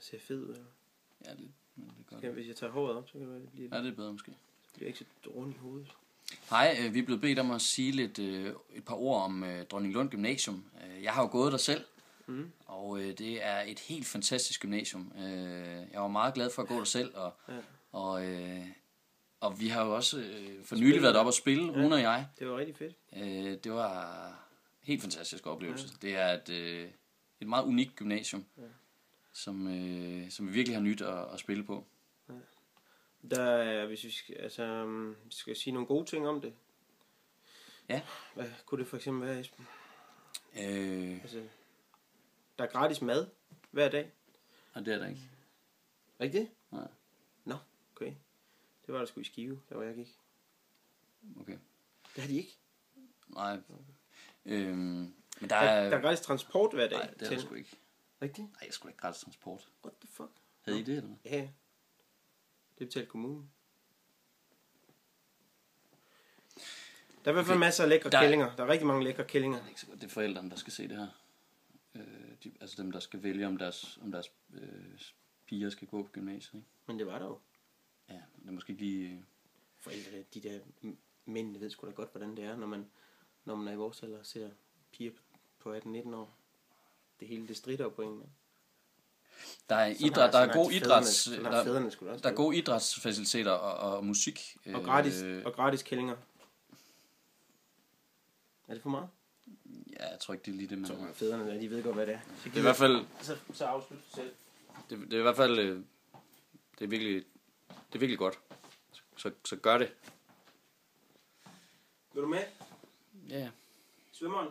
ser fed ud. Eller? Ja, det gør det. Hvis jeg tager håret op, så kan det være, det bliver... Ja, det er bedre måske. Så bliver jeg ikke så rundt i hovedet. Hej, vi er blevet bedt om at sige et par ord om Dronninglund Gymnasium. Jeg har jo gået der selv, og det er et helt fantastisk gymnasium. Jeg var meget glad for at gå der selv, og vi har jo også for nylig været oppe og spille, Rune og jeg. Det var rigtig fedt. Det var helt fantastisk oplevelse. Ja. Det er et meget unikt gymnasium, som vi virkelig har nyt at spille på. Ja. Der er, hvis vi skal sige nogle gode ting om det. Ja. Hvad kunne det for eksempel være, Esben? Der er gratis mad hver dag. Nej, det er der ikke. Er ikke det? Nej. Nå, okay. Det var der sgu i Skive, der hvor jeg gik. Okay. Det har de ikke. Nej. Men der er gratis transport hver dag. Nej, det er der sgu ikke. Rigtigt? Nej, jeg skulle ikke gratis transport. What the fuck? Havde I det, eller? Ja. Det betalte kommunen. Der er i hvert fald masser af lækre kællinger. Der er rigtig mange lækre kællinger. Det er forældrene, der skal se det her. Altså dem, der skal vælge, om deres piger skal gå på gymnasiet. Ikke? Men det var der jo. Ja, det er måske ikke lige... Forældre, de der mænd, ved sgu da godt, hvordan det er, når man er i vores alder og ser piger på 18-19 år. Det hele, det strider på en. Der er idræt, der er god idræts, der er gode idrætsfaciliteter og musik. Og gratis kællinger. Er det for meget? Ja, jeg tror ikke, det er lige det, man... Så fædrene der, de ved godt, hvad det er. Det er i hvert fald... Så afslut selv. Det er i hvert fald... Det er virkelig godt. Så gør det. Vil du med? Ja. Svømmeren?